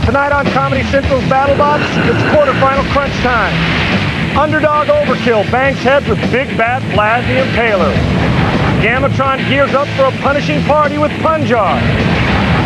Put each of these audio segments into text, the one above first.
Tonight on Comedy Central's BattleBots, it's quarterfinal crunch time. Underdog Overkill bangs heads with Big Bad Vlad the Impaler. Gamatron gears up for a punishing party with Punjar.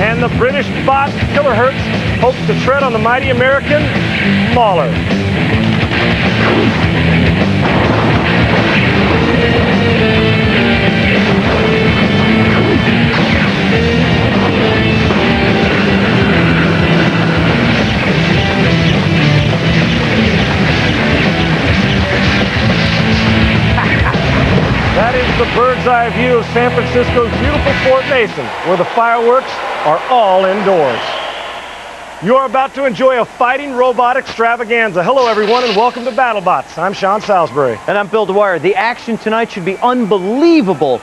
And the British bot Kilohertz hopes to tread on the mighty American Mauler. That is the bird's eye view of San Francisco's beautiful Fort Mason, where the fireworks are all indoors. You are about to enjoy a fighting robot extravaganza. Hello, everyone, and welcome to BattleBots. I'm Sean Salisbury. And I'm Bill Dwyer. The action tonight should be unbelievable.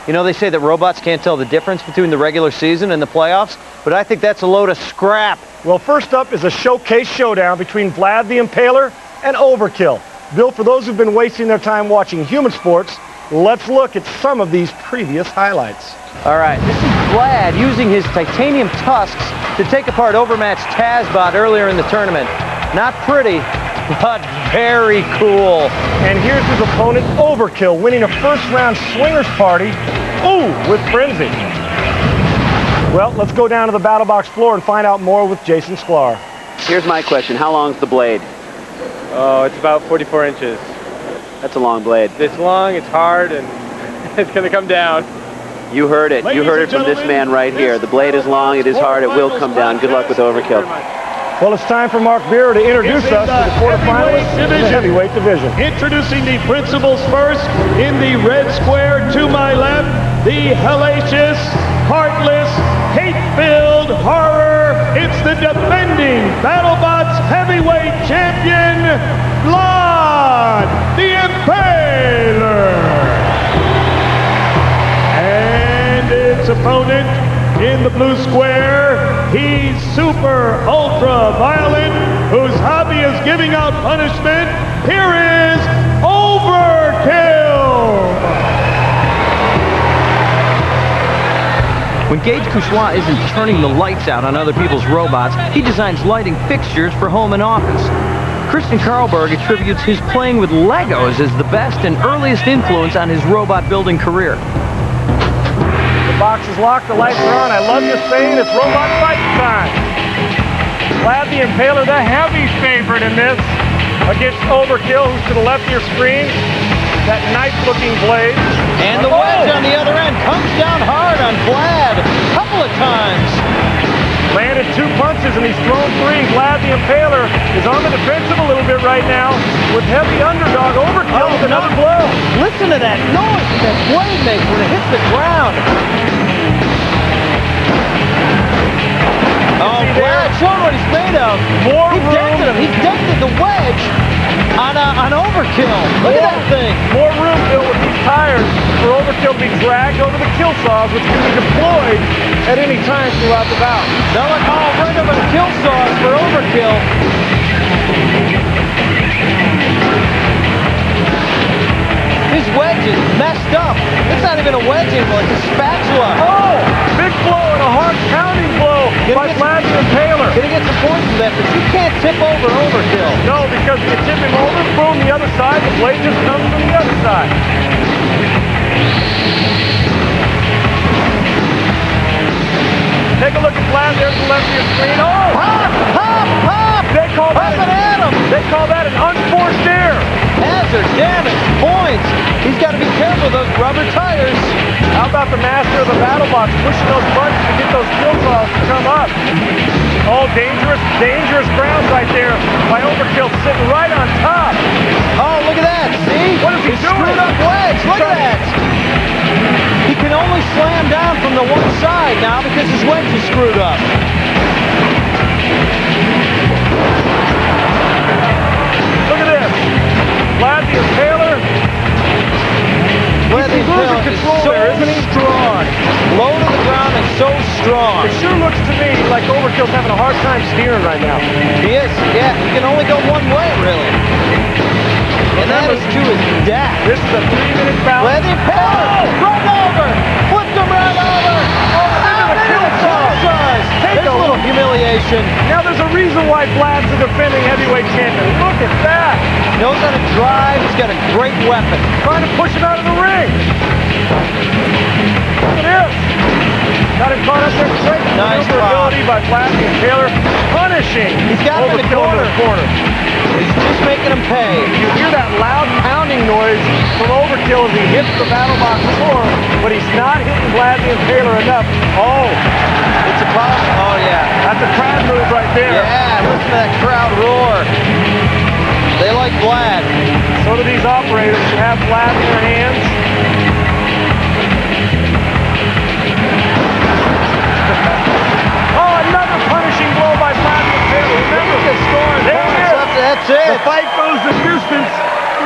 You know, they say that robots can't tell the difference between the regular season and the playoffs, but I think that's a load of scrap. Well, first up is a showcase showdown between Vlad the Impaler and Overkill. Bill, for those who've been wasting their time watching human sports, let's look at some of these previous highlights. All right, this is Vlad using his titanium tusks to take apart overmatched Tazbot earlier in the tournament. Not pretty, but very cool. And here's his opponent, Overkill, winning a first-round swingers party, with Frenzy. Well, let's go down to the BattleBox floor and find out more with Jason Sklar. Here's my question. How long's the blade? Oh, it's about 44 inches. That's a long blade. It's long, it's hard, and it's going to come down. You heard it. You heard it from this man right here. The blade is long, it is hard, it will come down. Good luck with Overkill. Well, it's time for Mark Beer to introduce us to the quarterfinalists in the heavyweight division. Introducing the principals first, in the red square to my left, the hellacious, heartless, hate-filled horror. It's the defending BattleBots heavyweight champion, Vlad the Impaler. And its opponent in the blue square, he's super ultra violent, whose hobby is giving out punishment. Here is Overkill. When Gage Couchois isn't turning the lights out on other people's robots, he designs lighting fixtures for home and office. Kristen Karlberg attributes his playing with Legos as the best and earliest influence on his robot building career. The box is locked, the lights are on. I love you saying it's robot fight time. Vlad the Impaler, the heavy favorite in this, against Overkill, who's to the left of your screen. That knife-looking blade. And the wedge on the other end comes down hard on Vlad a couple of times. Landed 2 punches and he's thrown 3. Vlad the Impaler is on the defensive a little bit right now with heavy underdog Overkill with another blow. Listen to that noise that blade makes when it hits the ground. Oh, Vlad showing what he's made of. He dented him. He dented the wedge on Overkill. Look at that thing. More room, Bill, with these tires for Overkill to be dragged over the kill saws, which can be deployed at any time throughout the bout. They're like all right over the kill saws for Overkill. His wedge is messed up. It's not even a wedge anymore, it's a spatula. Oh, big blow and a hard pounding blow by Vlad the Impaler. Gonna get some points for that, but you can't tip over Overkill. No, because if you tip him over, boom, the other side, the blade just comes from the other side. Take a look at Vlad, there's the left of your screen. Oh! Hop, hop, hop! They call that an unforced air. Hazard, damage, points. He's got to be careful of those rubber tires. How about the master of the BattleBots pushing those buttons to get those kill saws to come up? Oh, dangerous, dangerous ground right there by Overkill sitting right on top. Oh, look at that. See? What is he doing? Screwed up wedge. Look at that. He can only slam down from the one side now because his wedge is screwed up. Look at this. Vlad the Impaler. Vlad the Impaler is so strong. Low to the ground and so strong. It sure looks to me like Overkill's having a hard time steering right now. He is, yeah. He can only go one way, really. And that is to his death. This is a 3-minute bout. Vlad the Impaler. Run over. Flipped him right over. Oh, into the kill saws. There's a little humiliation. combination. Now there's a reason why Vlad's the defending heavyweight champion. Look at that. Knows how to drive. He's got a great weapon. Trying to push him out of the ring. Look at this. Got him caught up there. Great Nice maneuverability by Vlad and Taylor. Punishing. He's got him in the Overkill into corner. the corner. He's just making him pay. You hear that loud pounding noise from Overkill as he hits the BattleBots floor, but he's not hitting Vlad and Taylor enough. Oh, It's a problem. Oh, yeah. that's a crowd move right there. Yeah, listen to that crowd roar. They like Vlad. So do these operators who have Vlad in their hands. Oh, another punishing blow by Vlad and Taylor. Remember, there it is. That's The it. fight goes the distance.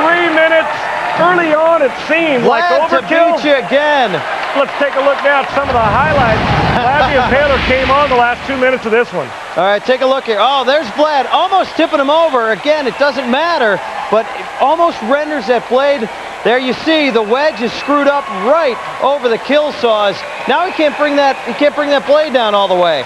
3 minutes. Early on, it seemed like Vlad to overkill. beat you again. Let's take a look now at some of the highlights. Vlad and Taylor came on the last 2 minutes of this one. All right, take a look here. Oh, there's Vlad almost tipping him over. Again, it doesn't matter, but it almost renders that blade. There you see the wedge is screwed up right over the kill saws. Now he can't bring that blade down all the way.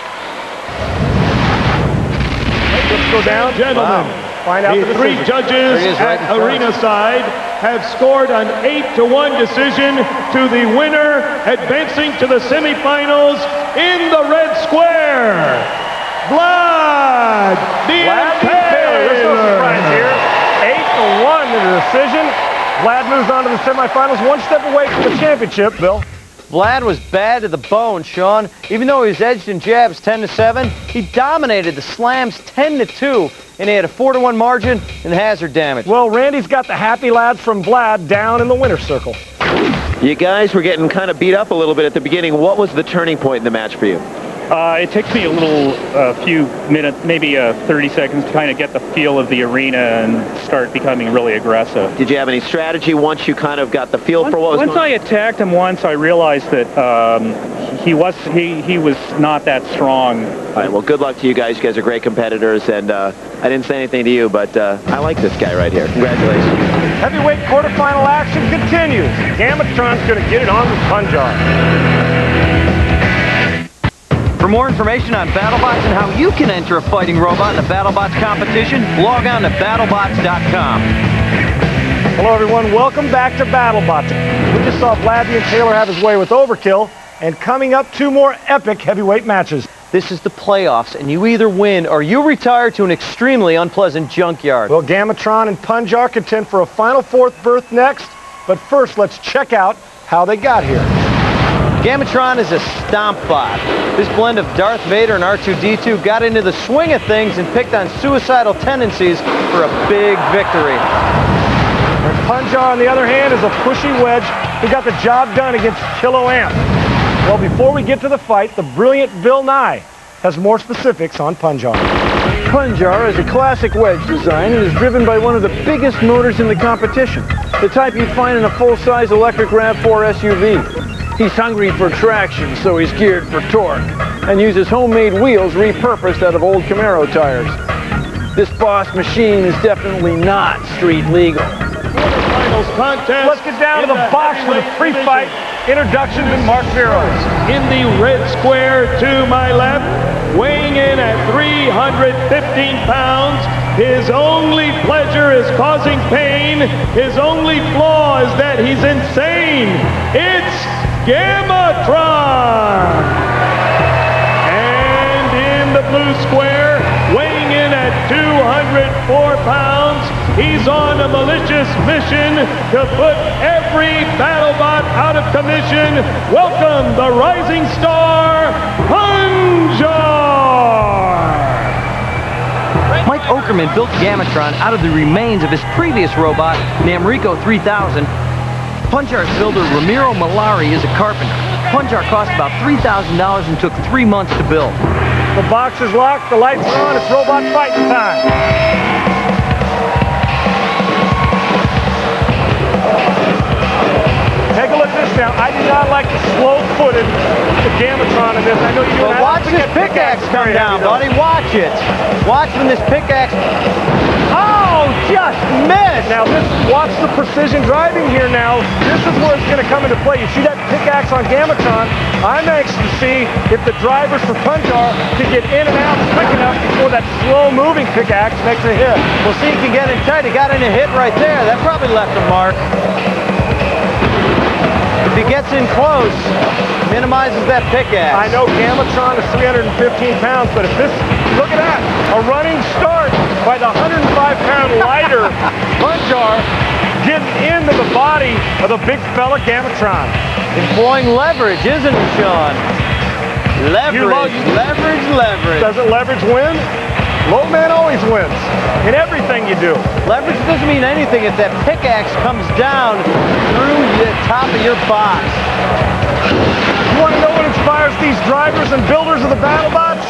Let's go down. Gentlemen, Find out the the three decision. judges There he is, right in at front. arena side have scored an 8-1 decision to the winner, advancing to the semifinals in the red square, Vlad Vlad and Taylor. There's no surprise here. 8-1 in the decision. Vlad moves on to the semifinals, one step away from the championship, Bill. Vlad was bad to the bone, Sean. Even though he was edged in jabs 10-7, he dominated the slams 10-2, and he had a 4-1 margin in hazard damage. Well, Randy's got the happy lads from Vlad down in the winner's circle. You guys were getting kind of beat up a little bit at the beginning. What was the turning point in the match for you? It takes me a few minutes, maybe 30 seconds to kind of get the feel of the arena and start becoming really aggressive. Did you have any strategy once you kind of got the feel for what was Once going on? I attacked him once, I realized that he was not that strong. All right, well, good luck to you guys. You guys are great competitors, and I didn't say anything to you, but I like this guy right here. Congratulations. Heavyweight quarterfinal action continues. Gamatron's going to get it on with Punjab. For more information on BattleBots and how you can enter a fighting robot in the BattleBots competition, log on to BattleBots.com. Hello, everyone. Welcome back to BattleBots. We just saw Vlad and Taylor have his way with Overkill, and coming up, 2 more epic heavyweight matches. This is the playoffs, and you either win or you retire to an extremely unpleasant junkyard. Well, Gamatron and Punjar contend for a final 4th berth next, but first, let's check out how they got here. Gamatron is a stomp bot. This blend of Darth Vader and R2-D2 got into the swing of things and picked on suicidal tendencies for a big victory. And Punjar, on the other hand, is a pushy wedge who got the job done against Kilo Amp. Well, before we get to the fight, the brilliant Bill Nye has more specifics on Punjar. Punjar is a classic wedge design and is driven by one of the biggest motors in the competition, the type you'd find in a full-size electric RAV4 SUV. He's hungry for traction, so he's geared for torque, and uses homemade wheels repurposed out of old Camaro tires. This boss machine is definitely not street legal. Quarterfinals contest. Let's get down to the box for the heavyweight pre-fight introductions and Mark Veros. In the red square to my left, weighing in at 315 pounds, his only pleasure is causing pain. His only flaw is that he's insane. It's Gamatron! And in the blue square, weighing in at 204 pounds, he's on a malicious mission to put every BattleBot out of commission. Welcome the rising star, Punjar! Mike Okerman built Gamatron out of the remains of his previous robot, Namrico 3000. Punjar's builder, Ramiro Malari, is a carpenter. Punjar cost about $3,000 and took 3 months to build. The box is locked, the lights are on, it's robot fighting time. Take a look at this now. I do not like the slow-footed Gamatron in this. I know you do. But watch this pickaxe come down, buddy. Watch it. Watch when this pickaxe... Oh, Oh, just missed! Now watch the precision driving here now. This is where it's going to come into play. You see that pickaxe on Gamatron? I'm anxious to see if the drivers for Punjar can get in and out quick enough before that slow-moving pickaxe makes a hit. We'll see if he can get in tight. He got in a hit right there. That probably left a mark. If he gets in close, minimizes that pickaxe. I know Gamatron is 315 pounds, but if this, look at that, a running start by the 105-pound lighter Punjar getting into the body of the big fella Gamatron. Employing leverage, isn't he, Sean? Leverage, leverage, leverage. Doesn't leverage win? Low man always wins in everything you do. Leverage doesn't mean anything if that pickaxe comes down through the top of your box. You want to know what inspires these drivers and builders of the BattleBots?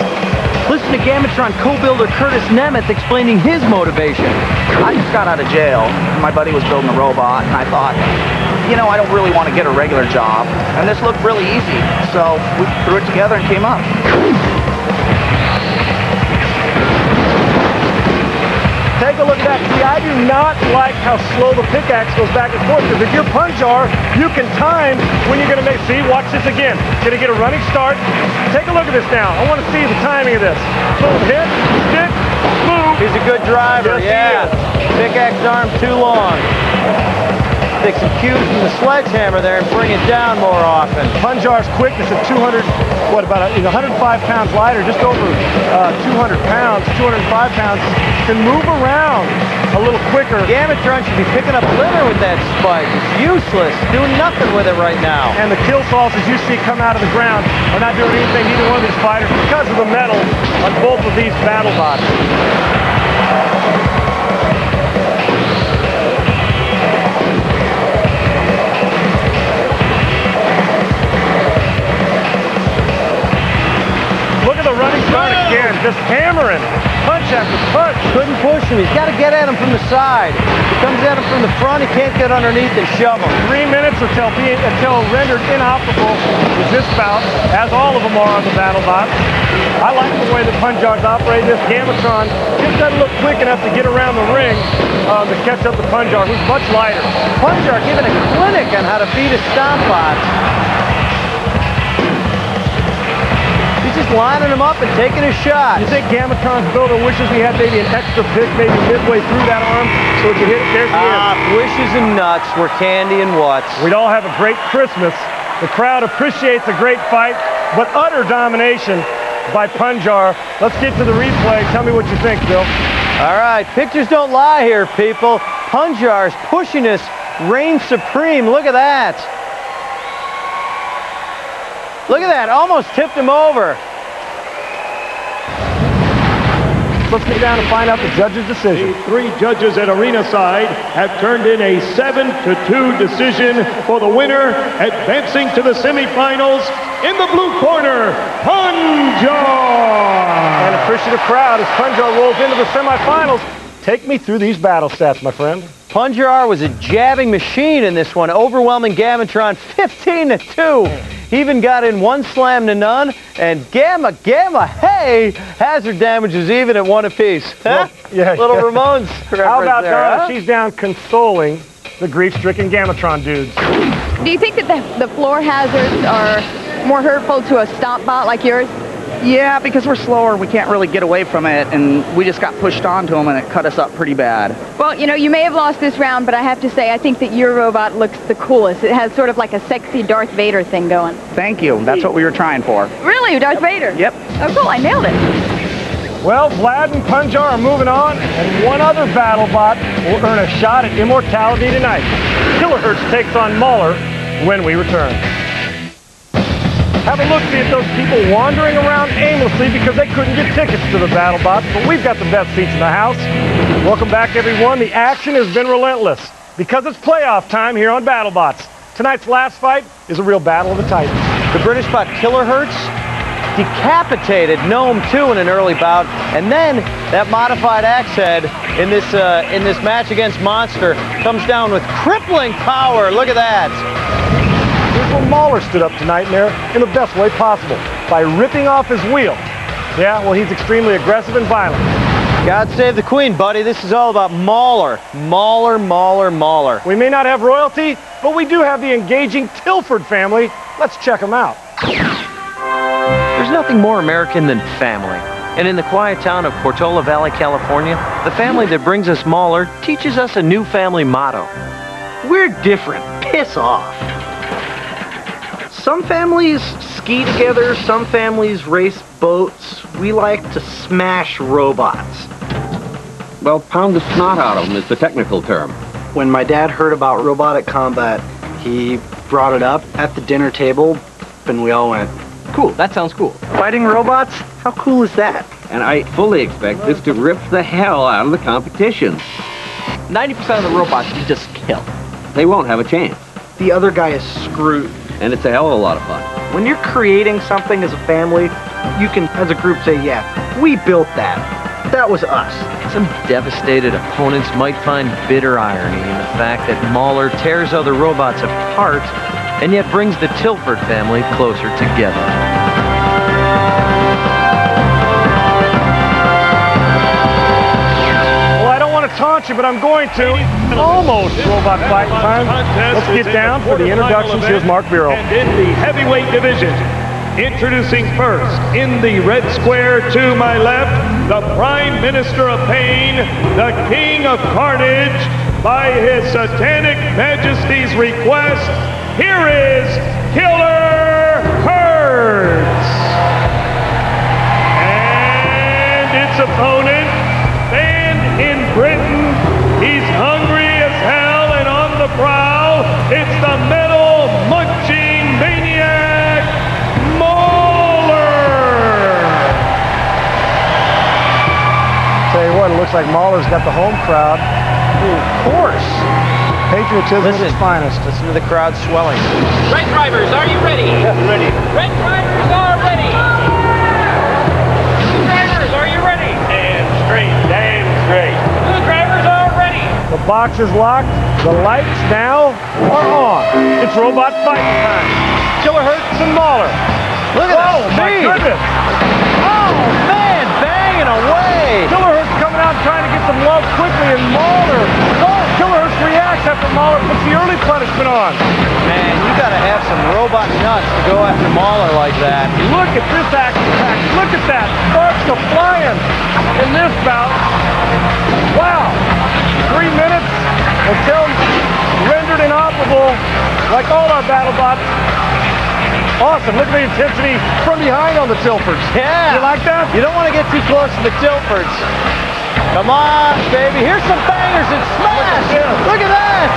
Listen to Gamatron co-builder Curtis Nemeth explaining his motivation. I just got out of jail. My buddy was building a robot, and I thought, you know, I don't really want to get a regular job. And this looked really easy, so we threw it together and came up. Take a look at that. See, I do not like how slow the pickaxe goes back and forth, because if you're Punjar, you can time when you're going to make, see, watch this again. Going to get a running start. Take a look at this now. I want to see the timing of this. Boom, hit, stick, move. He's a good driver, Yes, Pickaxe arm too long. Take some cues from the sledgehammer there and bring it down more often. Punjar's quickness at 105 pounds lighter, just over 200 pounds, 205 pounds, can move around a little quicker. Gamatron should be picking up litter with that spike. It's useless. Doing nothing with it right now. And the kill salts, as you see, come out of the ground, are not doing anything, either one of these fighters, because of the metal on both of these BattleBots. Look at the running start again, just hammering, punch after punch. Couldn't push him. He's got to get at him from the side. If he comes at him from the front, he can't get underneath and shove him. 3 minutes until rendered inoperable is this bout, as all of them are on the BattleBot. I like the way that Punjar's operating this. Gamatron just doesn't look quick enough to get around the ring to catch up to Punjar, who's much lighter. Punjar giving a clinic on how to beat his stomp bots. He's just lining him up and taking a shot. You think Gamatron's builder wishes he had maybe an extra pick, maybe midway through that arm, so he could hit it? There's the end. Wishes and nuts were candy and what's. We'd all have a great Christmas. The crowd appreciates a great fight, but utter domination by Punjar. Let's get to the replay. Tell me what you think, Bill. All right, pictures don't lie here, people. Punjar's pushiness reigns supreme. Look at that. Look at that, almost tipped him over. Let's get down and find out the judge's decision. The three judges at arena side have turned in a 7-2 decision for the winner, advancing to the semifinals in the blue corner, Punjar. An appreciative crowd as Punjar rolls into the semifinals. Take me through these battle stats, my friend. Punjar was a jabbing machine in this one, overwhelming Gamatron 15-2. He even got in one slam to none, and Gamma, hey, hazard damage is even at 1 apiece. Huh? Yeah, Little Ramones How about there, Donna? huh? She's down consoling the grief-stricken Gamatron dudes. Do you think that the floor hazards are more hurtful to a stomp bot like yours? Yeah, because we're slower, we can't really get away from it, and we just got pushed onto him, and it cut us up pretty bad. Well, you know, you may have lost this round, but I have to say, I think that your robot looks the coolest. It has sort of like a sexy Darth Vader thing going. Thank you. That's what we were trying for. Really? Darth Vader? Yep. Oh, cool. I nailed it. Well, Vlad and Punjar are moving on, and one other BattleBot will earn a shot at immortality tonight. Kilohertz takes on Mahler when we return. Have a look-see at those people wandering around aimlessly because they couldn't get tickets to the BattleBots, but we've got the best seats in the house. Welcome back, everyone. The action has been relentless because it's playoff time here on BattleBots. Tonight's last fight is a real battle of the titans. The British bot Kilohertz decapitated Gnome 2 in an early bout, and then that modified axe head in this match against Monster comes down with crippling power. Look at that. Here's where Mahler stood up tonight in the best way possible, by ripping off his wheel. Yeah, well, he's extremely aggressive and violent. God save the Queen, buddy. This is all about Mauler. Mauler, Mauler, Mauler. We may not have royalty, but we do have the engaging Tilford family. Let's check them out. There's nothing more American than family. And in the quiet town of Portola Valley, California, the family that brings us Mauler teaches us a new family motto. We're different. Piss off. Some families ski together, some families race boats. We like to smash robots. Well, pound the snot out of them is the technical term. When my dad heard about robotic combat, he brought it up at the dinner table, and we all went, Cool, that sounds cool. fighting robots? How cool is that? And I fully expect this to rip the hell out of the competition. 90% of the robots you just kill. They won't have a chance. The other guy is screwed. And it's a hell of a lot of fun. When you're creating something as a family, you can, as a group, say, yeah, we built that. That was us. Some devastated opponents might find bitter irony in the fact that Mauler tears other robots apart and yet brings the Tilford family closer together. Well, I don't want to taunt you, but I'm going to. Almost robot fight time. Let's get down for the introductions. Here's Mark Bureau. And in the heavyweight division, introducing first, in the red square to my left, the Prime Minister of Pain, the King of Carnage, by His Satanic Majesty's request, here is Killer Hertz. And its opponent, banned in Britain, he's hungry as hell and on the prowl, it's the metal-munching maniac, Tell you what, it looks like Mauler's got the home crowd. Of course. Patriotism at its finest. Listen to the crowd swelling. Red drivers, are you ready? Yeah, ready. Red drivers are ready. Blue drivers, are you ready? Damn straight, damn straight. Blue drivers are ready. The box is locked. The lights now are on. It's robot fighting time. Killer Hertz and Mauler. Look at that Oh, my speed. goodness. Oh, man, banging away. Killer Hertz coming out trying to get some love quickly, and Mauler. Oh, Killer Hertz reacts after Mauler puts the early punishment on. Man, you got to have some robot nuts to go after Mauler like that. Look at this action pack. Look at that. Sparks are flying in this bout. Wow. 3 minutes until rendered inoperable, like all our BattleBots. Awesome. Look at the intensity from behind on the Tilfords. Yeah. You like that? You don't want to get too close to the Tilfords. Come on, baby. Here's some bangers and smash. Look at that.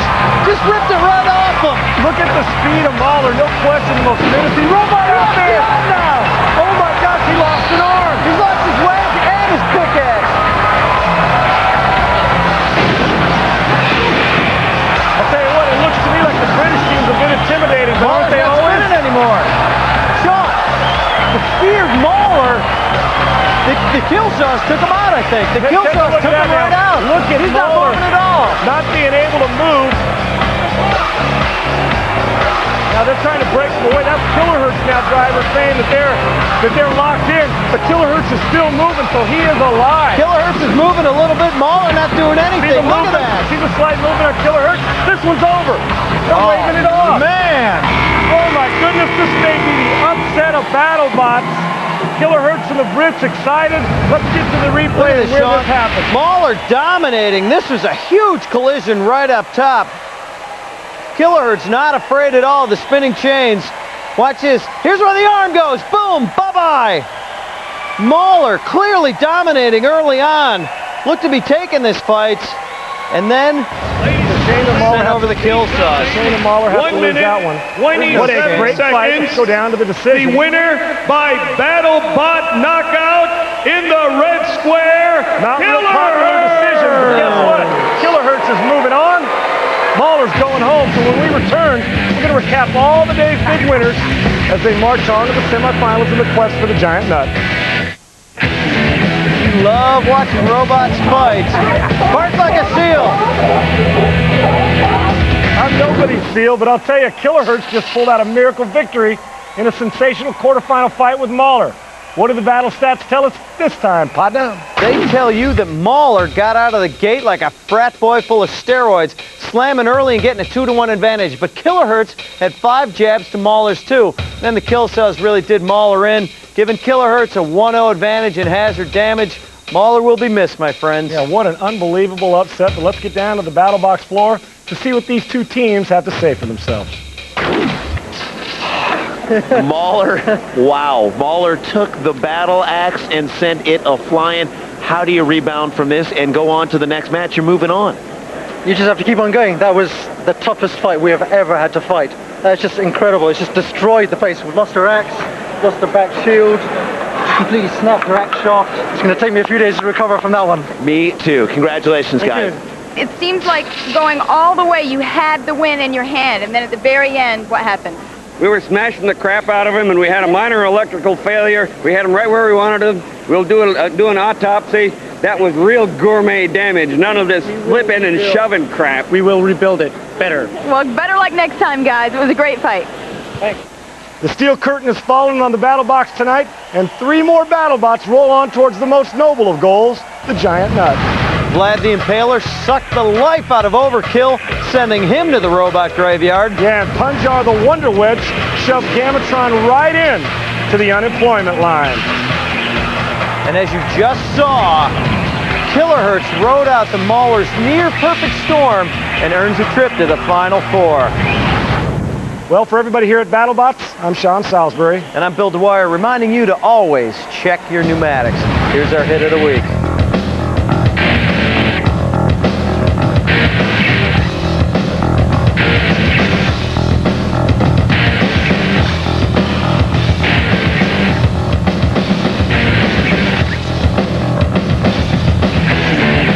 Just ripped it right off him. Look at the speed of Mauler. No question, the most menacing robot out there. Now. Oh my gosh, he lost an arm. He's lost his leg and his pickaxe. I'll tell you what, it looks to me like the British team's a bit intimidating, but aren't they not always? winning anymore. Sean, the speed of Mauler, the kill shots took him out, I think. The kill shots took him right out. Look at He's not Mauler moving at all. not being able to move. Now they're trying to break him away. That's Killer Hertz now, driver, saying that they're locked in. But Killer Hertz is still moving, so he is alive. Killer Hertz is moving a little bit. Mauler not doing See anything. the Look at movement? that. See the slight movement on Killer Hertz? This one's over. They're waving it off. Man. Oh my goodness, this may be the upset of BattleBots. Killer Hertz and the Brits excited. Let's get to the Look replay at and this, where Sean. this happened. Mauler dominating. This was a huge collision right up top. Killer Hertz not afraid at all of the spinning chains. Watch this. Here's where the arm goes. Boom. Bye-bye. Mauler clearly dominating early on. Looked to be taking this fight. And then sent over the kill sauce. Shane and Mauler have to lose that one. 27 What a great fight. seconds. Let's go down to the decision. The winner by BattleBot knockout in the red square, Not real Killer popular decision, but guess what? Killer Hertz is moving on. Mauler's going home. So when we return, we're going to recap all the day's big winners as they march on to the semifinals in the quest for the giant nut. You love watching robots fight. Bark like a seal. I'm nobody's seal, but I'll tell you, Killer Hertz just pulled out a miracle victory in a sensational quarterfinal fight with Mauler. What do the battle stats tell us this time, partner? They tell you that Mahler got out of the gate like a frat boy full of steroids, slamming early and getting a 2-to-1 advantage. But Kilohertz had 5 jabs to Mahler's 2. Then the kill cells really did Mahler in, giving Kilohertz a 1-0 advantage in hazard damage. Mahler will be missed, my friends. Yeah, what an unbelievable upset. But let's get down to the battle box floor to see what these two teams have to say for themselves. Mahler, wow. Mahler took the battle axe and sent it a-flying. How do you rebound from this and go on to the next match? You're moving on. You just have to keep on going. That was the toughest fight we have ever had to fight. That's just incredible. It's just destroyed the face. We've lost our axe, lost the back shield, completely snapped our axe shaft. It's going to take me a few days to recover from that one. Me too. Congratulations, guys. It seems like going all the way, you had the win in your hand, and then at the very end, what happened? We were smashing the crap out of him, and we had a minor electrical failure. We had him right where we wanted him. We'll do an autopsy. That was real gourmet damage. None of this flipping and shoving crap. We will rebuild it better. Well, better luck next time, guys. It was a great fight. Thanks. The steel curtain is falling on the battle box tonight, and 3 more BattleBots roll on towards the most noble of goals, the giant nut. Vlad the Impaler sucked the life out of Overkill, sending him to the robot graveyard. Yeah, and Punjar the Wonder Wedge shoved Gamatron right in to the unemployment line. And as you just saw, Kilohertz rode out the Mahler's near-perfect storm and earns a trip to the Final Four. Well, for everybody here at BattleBots, I'm Sean Salisbury. And I'm Bill Dwyer, reminding you to always check your pneumatics. Here's our hit of the week.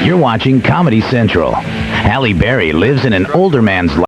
You're watching Comedy Central. Halle Berry lives in an older man's life.